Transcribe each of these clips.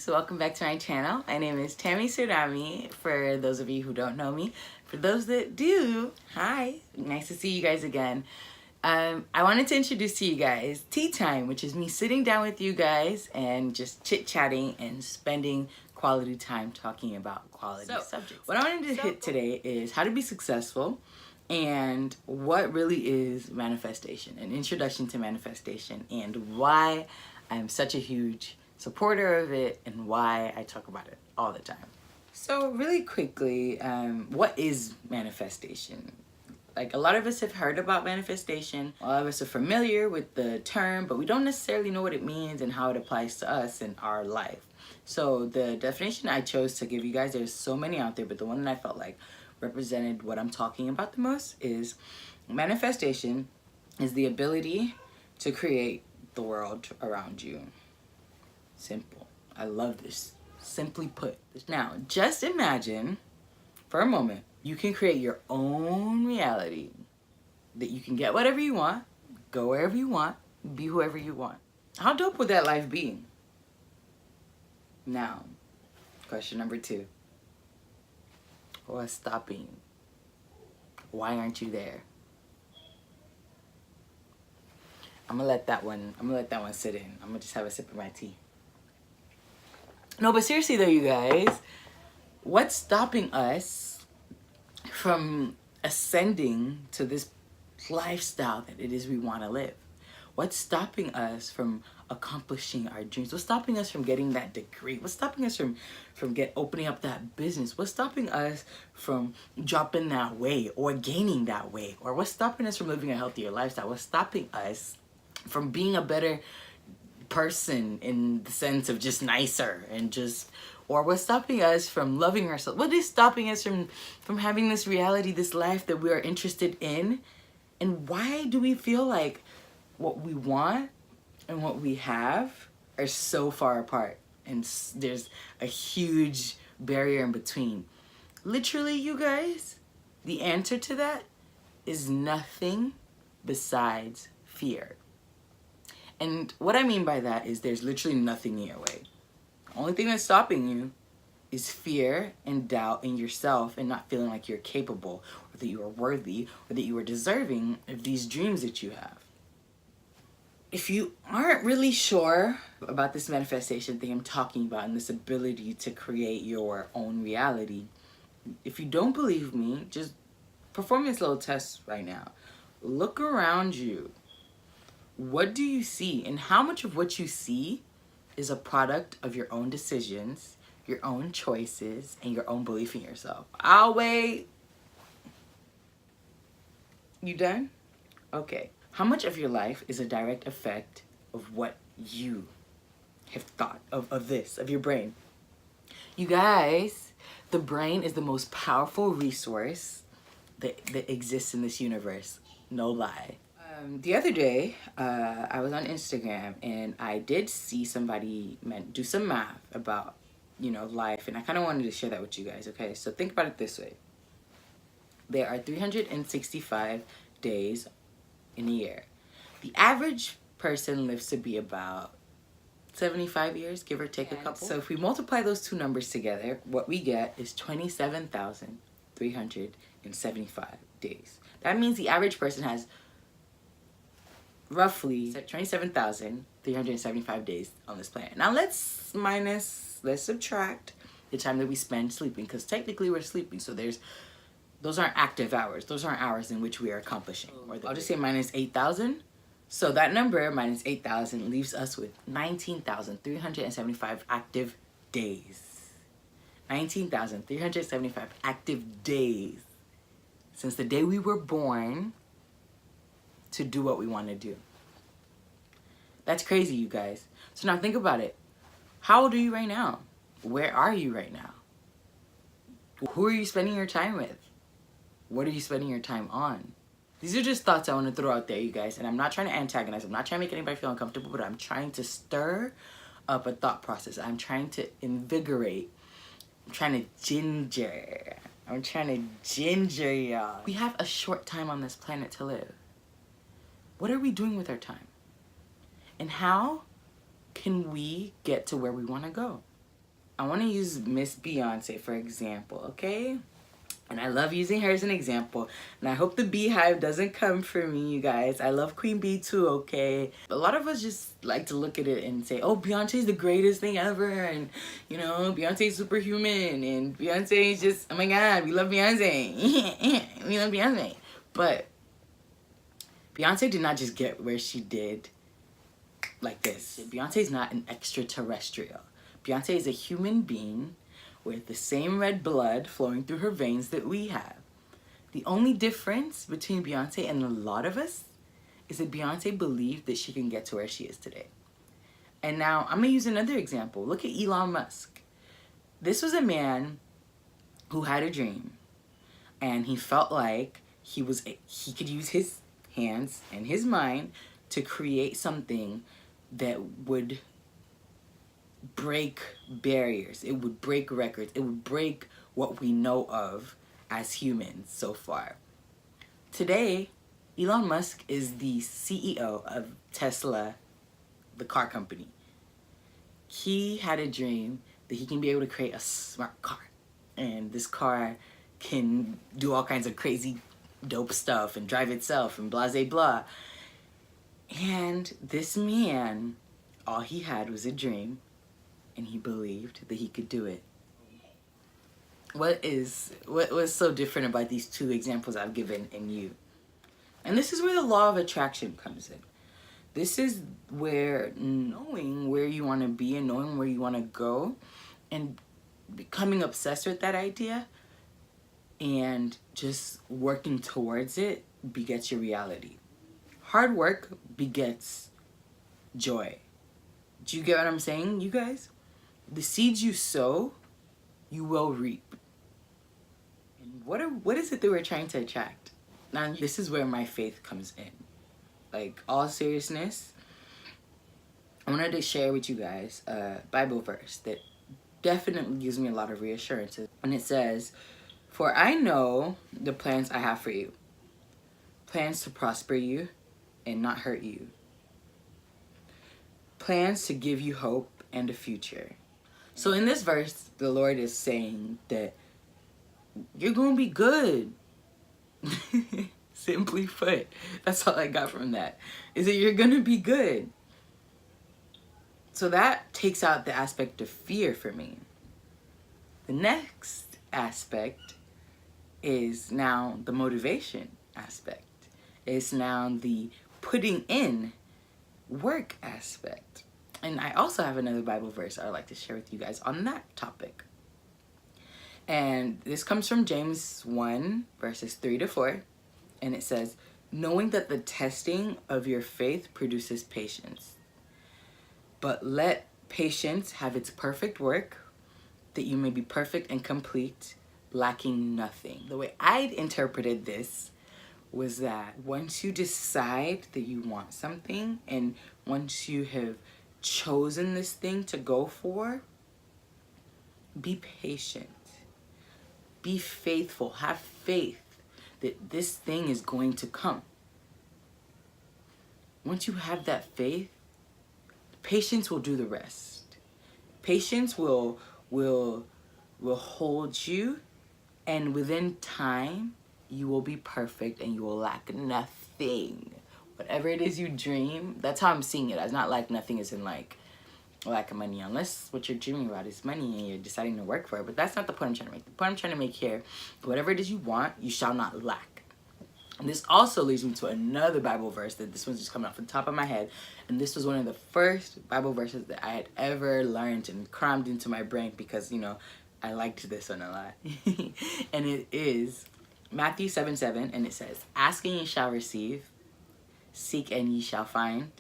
guys, welcome back to my channel. My name is Tammy Surami, for those of you who don't know me. For those that do, hi, nice to see you guys again. I wanted to introduce to you guys Tea Time, which is me sitting down with you guys and just chit-chatting and spending quality time talking about quality subjects. What I wanted to hit today is how to be successful and what really is manifestation, an introduction to manifestation, and why I'm such a huge supporter of it and why I talk about it all the time. So really quickly, what is manifestation? Like, a lot of us have heard about manifestation. A lot of us are familiar with the term, but we don't necessarily know what it means and how it applies to us in our life. So the definition I chose to give you guys, there's so many out there, but the one that I felt like represented what I'm talking about the most is manifestation is the ability to create the world around you. Simple. I love this. Simply put. Now, just imagine for a moment you can create your own reality, that you can get whatever you want, go wherever you want, be whoever you want. How dope would that life be? Now, question number 2. What's stopping? Why aren't you there? I'm gonna let that one sit in. I'm gonna just have a sip of my tea. No, but seriously though, you guys, what's stopping us from ascending to this lifestyle that it is we want to live? What's stopping us from accomplishing our dreams? What's stopping us from getting that degree? What's stopping us from opening up that business? What's stopping us from dropping that weight or gaining that weight? Or what's stopping us from living a healthier lifestyle? What's stopping us from being a better person in the sense of just nicer and just, or what's stopping us from loving ourselves? What is stopping us from having this reality, this life that we are interested in? And why do we feel like what we want and what we have are so far apart and there's a huge barrier in between? Literally, you guys, the answer to that is nothing besides fear. And what I mean by that is there's literally nothing in your way. The only thing that's stopping you is fear and doubt in yourself and not feeling like you're capable or that you are worthy or that you are deserving of these dreams that you have. If you aren't really sure about this manifestation thing I'm talking about and this ability to create your own reality, if you don't believe me, just perform this little test right now. Look around you. What do you see? And how much of what you see is a product of your own decisions, your own choices, and your own belief in yourself? I'll wait. You done? Okay. How much of your life is a direct effect of what you have thought of your brain? You guys, the brain is the most powerful resource that exists in this universe. No lie. The other day, I was on Instagram and I did see somebody do some math about, life, and I kind of wanted to share that with you guys, okay? So think about it this way. There are 365 days in a year. The average person lives to be about 75 years, give or take a couple. So if we multiply those two numbers together, what we get is 27,375 days. That means the average person has roughly 27,375 days on this planet. Now let's subtract the time that we spend sleeping, because technically we're sleeping, so those aren't active hours. Those aren't hours in which we are accomplishing. Or I'll just say minus 8,000. So that number, minus 8,000, leaves us with 19,375 active days. 19,375 active days since the day we were born to do what we want to do. That's crazy, you guys. So now think about it. How old are you right now? Where are you right now? Who are you spending your time with? What are you spending your time on? These are just thoughts I want to throw out there, you guys. And I'm not trying to antagonize. I'm not trying to make anybody feel uncomfortable, but I'm trying to stir up a thought process. I'm trying to invigorate. I'm trying to ginger. I'm trying to ginger y'all. We have a short time on this planet to live. What are we doing with our time? And how can we get to where we want to go? I want to use Miss Beyonce for example, okay? And I love using her as an example. And I hope the beehive doesn't come for me, you guys. I love Queen Bee too, okay? A lot of us just like to look at it and say, oh, Beyonce's the greatest thing ever. And, you know, Beyonce's superhuman. And Beyonce's just, oh my God, we love Beyonce. We love Beyonce. But Beyonce did not just get where she did like this. Beyonce's not an extraterrestrial. Beyonce is a human being with the same red blood flowing through her veins that we have. The only difference between Beyonce and a lot of us is that Beyonce believed that she can get to where she is today. And now I'm gonna use another example. Look at Elon Musk. This was a man who had a dream, and he felt like he could use his hands and his mind to create something that would break barriers. It would break records. It would break what we know of as humans so far. Today, Elon Musk is the CEO of Tesla, the car company. He had a dream that he can be able to create a smart car. And this car can do all kinds of crazy dope stuff and drive itself and blah, blah, blah. And this man, all he had was a dream, and he believed that he could do it. What was so different about these two examples I've given in you? And this is where the law of attraction comes in. This is where knowing where you want to be and knowing where you want to go and becoming obsessed with that idea and just working towards it begets your reality. Hard work begets joy. Do you get what I'm saying, you guys? The seeds you sow, you will reap. And what is it that we're trying to attract? Now, this is where my faith comes in. Like, all seriousness, I wanted to share with you guys a Bible verse that definitely gives me a lot of reassurance. And it says, "For I know the plans I have for you, plans to prosper you and not hurt you, plans to give you hope and a future." So in this verse, the Lord is saying that you're going to be good. Simply put, that's all I got from that, is that you're going to be good. So that takes out the aspect of fear for me. The next aspect is now the motivation aspect. It's now the putting in work aspect. And I also have another Bible verse I'd like to share with you guys on that topic. And this comes from James 1, verses 3-4. And it says, "Knowing that the testing of your faith produces patience. But let patience have its perfect work, that you may be perfect and complete, lacking nothing." The way I'd interpreted this was that once you decide that you want something, and once you have chosen this thing to go for, be patient. Be faithful. Have faith that this thing is going to come. Once you have that faith, patience will do the rest. Patience will hold you, and within time, you will be perfect and you will lack nothing. Whatever it is you dream, that's how I'm seeing it. As not like nothing is in like lack of money, unless what you're dreaming about is money and you're deciding to work for it. But that's not the point I'm trying to make. The point I'm trying to make here, whatever it is you want, you shall not lack. And this also leads me to another Bible verse that this one's just coming off the top of my head. And this was one of the first Bible verses that I had ever learned and crammed into my brain because, you know, I liked this one a lot. And it is Matthew 7:7, and it says, "Ask and ye shall receive, seek and ye shall find,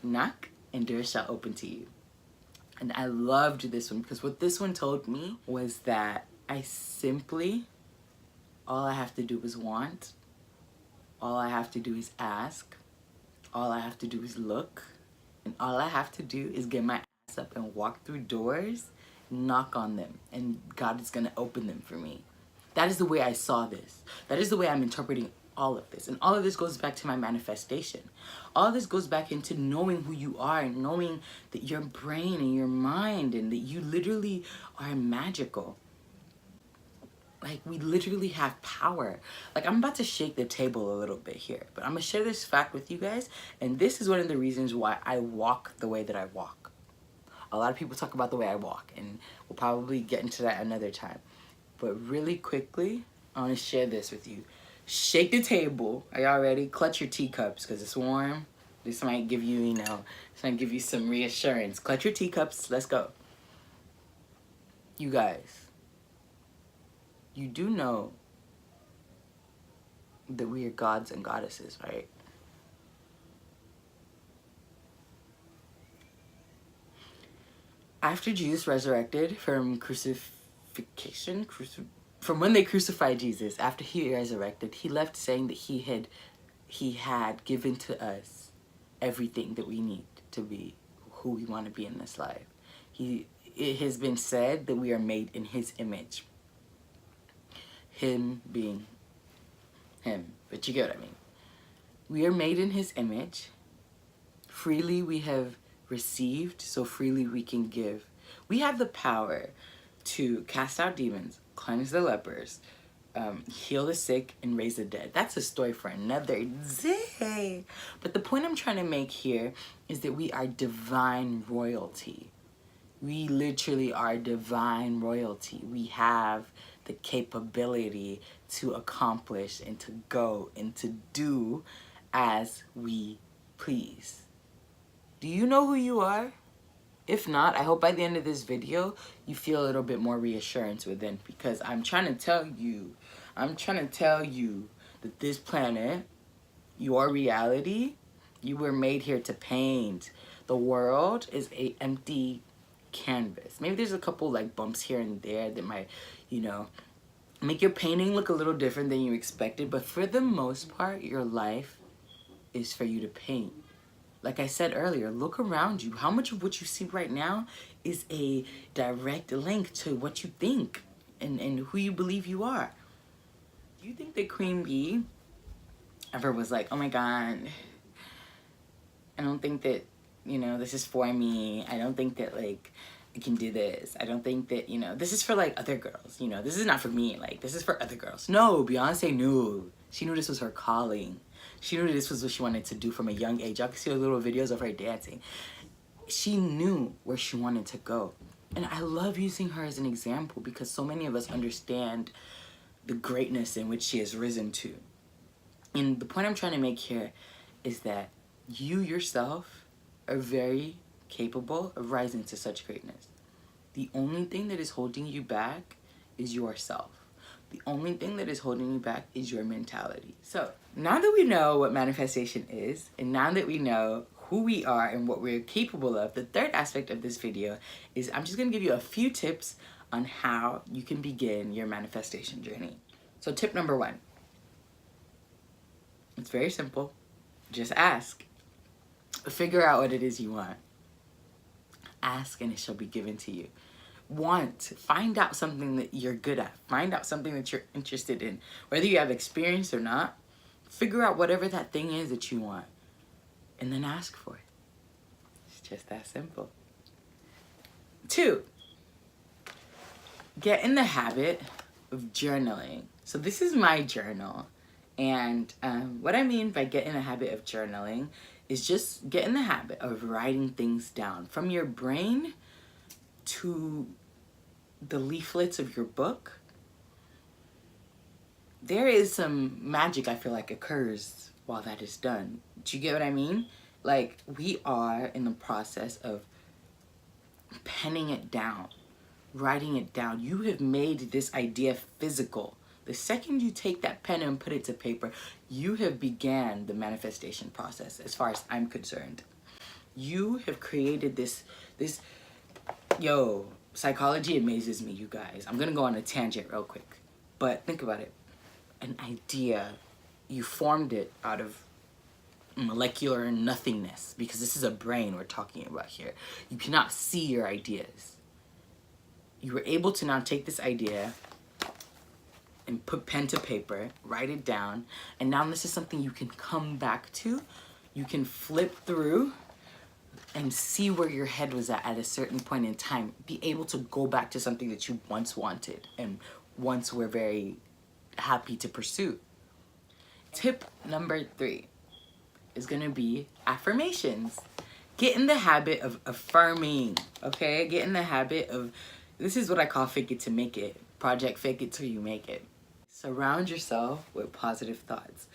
knock and doors shall open to you." And I loved this one because what this one told me was that all I have to do is want, all I have to do is ask, all I have to do is look, and all I have to do is get my ass up and walk through doors, knock on them, and God is going to open them for me. That is the way I saw this. That is the way I'm interpreting all of this. And all of this goes back to my manifestation. All of this goes back into knowing who you are and knowing that your brain and your mind and that you literally are magical. Like, we literally have power. Like, I'm about to shake the table a little bit here, but I'm gonna share this fact with you guys, and this is one of the reasons why I walk the way that I walk. A lot of people talk about the way I walk, and we'll probably get into that another time. But really quickly, I wanna share this with you. Shake the table. Are y'all ready? Clutch your teacups, because it's warm. This might give you, you know, this might give you some reassurance. Clutch your teacups. Let's go. You guys, you do know that we are gods and goddesses, right? After Jesus resurrected from crucifixion, from when they crucified Jesus, after he resurrected, he left saying that he had given to us everything that we need to be who we want to be in this life. It has been said that we are made in his image. Him being him, but you get what I mean. We are made in his image. Freely we have received, so freely we can give. We have the power to cast out demons, cleanse the lepers, heal the sick, and raise the dead. That's a story for another day. But the point I'm trying to make here is that we are divine royalty. We literally are divine royalty. We have the capability to accomplish and to go and to do as we please. Do you know who you are? If not, I hope by the end of this video, you feel a little bit more reassurance within, because I'm trying to tell you that this planet, your reality, you were made here to paint. The world is an empty canvas. Maybe there's a couple like bumps here and there that might, you know, make your painting look a little different than you expected, but for the most part, your life is for you to paint. Like I said earlier, look around you. How much of what you see right now is a direct link to what you think and who you believe you are? Do you think that Queen Bee ever was like, oh my God, I don't think that, you know, this is for me. I don't think that, like, I can do this. I don't think that, you know, this is for, like, other girls. You know, this is not for me. Like, this is for other girls. No, Beyonce knew. She knew this was her calling. She knew this was what she wanted to do from a young age. Y'all can see her little videos of her dancing. She knew where she wanted to go. And I love using her as an example because so many of us understand the greatness in which she has risen to. And the point I'm trying to make here is that you yourself are very capable of rising to such greatness. The only thing that is holding you back is yourself. The only thing that is holding you back is your mentality. So now that we know what manifestation is, and now that we know who we are and what we're capable of, the third aspect of this video is I'm just gonna give you a few tips on how you can begin your manifestation journey. So tip number 1, it's very simple. Just ask. Figure out what it is you want. Ask and it shall be given to you. Find out something that you're good at. Find out something that you're interested in. Whether you have experience or not, figure out whatever that thing is that you want. And then ask for it. It's just that simple. 2, get in the habit of journaling. So this is my journal. And what I mean by get in the habit of journaling is just get in the habit of writing things down. From your brain to the leaflets of your book, there is some magic I feel like occurs while that is done. Do you get what I mean? Like, we are in the process of penning it down, writing it down. You have made this idea physical. The second you take that pen and put it to paper, you have began the manifestation process as far as I'm concerned. You have created this, psychology amazes me, you guys. I'm gonna go on a tangent real quick, but think about it. An idea, you formed it out of molecular nothingness, because this is a brain we're talking about here. You cannot see your ideas. You were able to now take this idea and put pen to paper, write it down, and now this is something you can come back to. You can flip through and see where your head was at a certain point in time. Be able to go back to something that you once wanted and once were very happy to pursue. Tip number 3 is gonna be affirmations. Get in the habit of affirming, okay? Get in the habit of, this is what I call fake it to make it. Project fake it till you make it. Surround yourself with positive thoughts.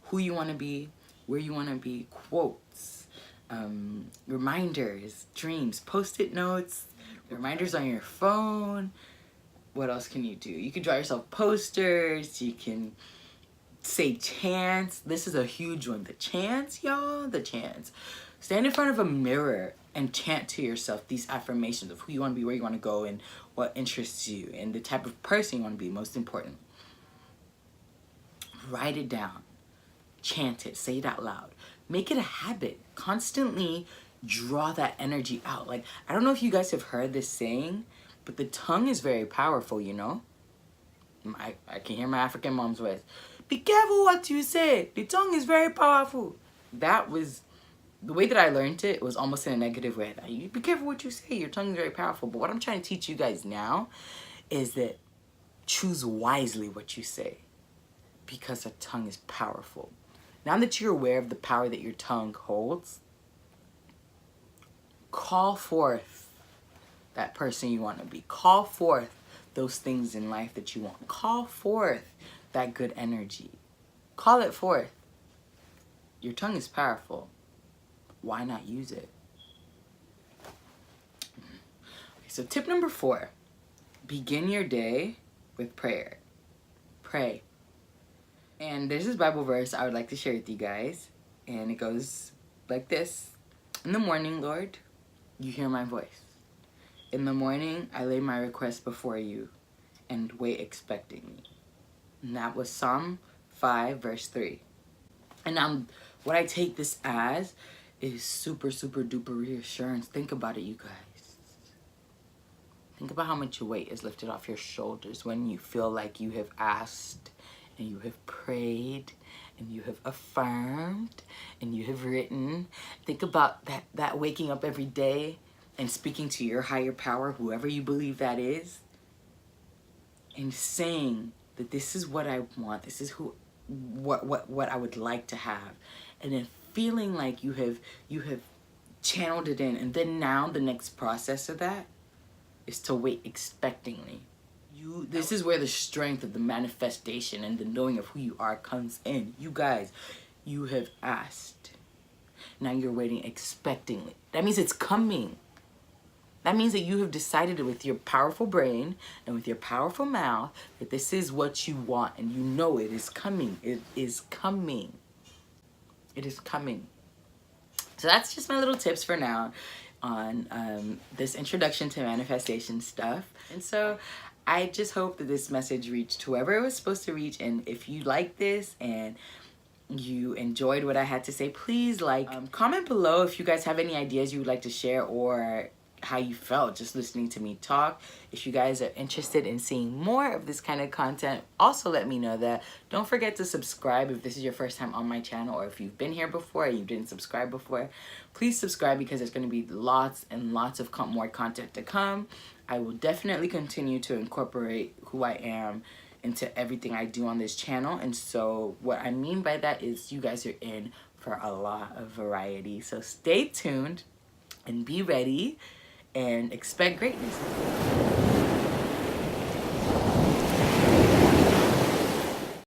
Who you wanna be, where you wanna be, quotes, reminders, dreams, post-it notes, reminders on your phone. What else can you do? You can draw yourself posters, you can say chants. This is a huge one. The chants, y'all, the chants. Stand in front of a mirror and chant to yourself these affirmations of who you want to be, where you want to go, and what interests you, and the type of person you want to be, most important. Write it down. Chant it. Say it out loud. Make it a habit. Constantly draw that energy out. Like, I don't know if you guys have heard this saying, but the tongue is very powerful, you know? I can hear my African mom's voice. Be careful what you say. The tongue is very powerful. That was, the way that I learned it was almost in a negative way. Like, you be careful what you say. Your tongue is very powerful. But what I'm trying to teach you guys now is that choose wisely what you say, because a tongue is powerful. Now that you're aware of the power that your tongue holds, call forth that person you want to be. Call forth those things in life that you want. Call forth that good energy. Call it forth. Your tongue is powerful. Why not use it? Okay, so tip number 4, begin your day with prayer. Pray. And there's this Bible verse I would like to share with you guys. And it goes like this. In the morning, Lord, you hear my voice. In the morning, I lay my request before you and wait expectingly. And that was Psalm 5, verse 3. And what I take this as is super, super duper reassurance. Think about it, you guys. Think about how much weight is lifted off your shoulders when you feel like you have asked and you have prayed and you have affirmed and you have written. Think about that waking up every day and speaking to your higher power, whoever you believe that is, and saying that this is what I want, this is what I would like to have, and then feeling like you have channeled it in. And then now the next process of that is to wait expectingly. This is where the strength of the manifestation and the knowing of who you are comes in. You guys, you have asked. Now you're waiting expectingly. That means it's coming. That means that you have decided with your powerful brain and with your powerful mouth that this is what you want, and you know it is coming. It is coming. It is coming. So that's just my little tips for now on this introduction to manifestation stuff. And so I just hope that this message reached whoever it was supposed to reach. And if you like this and you enjoyed what I had to say, please comment below if you guys have any ideas you would like to share, or how you felt just listening to me talk. If you guys are interested in seeing more of this kind of content, also let me know that. Don't forget to subscribe if this is your first time on my channel, or if you've been here before and you didn't subscribe before, please subscribe, because there's going to be lots and lots of more content to come. I will definitely continue to incorporate who I am into everything I do on this channel. And so what I mean by that is you guys are in for a lot of variety. So stay tuned and be ready and expect greatness.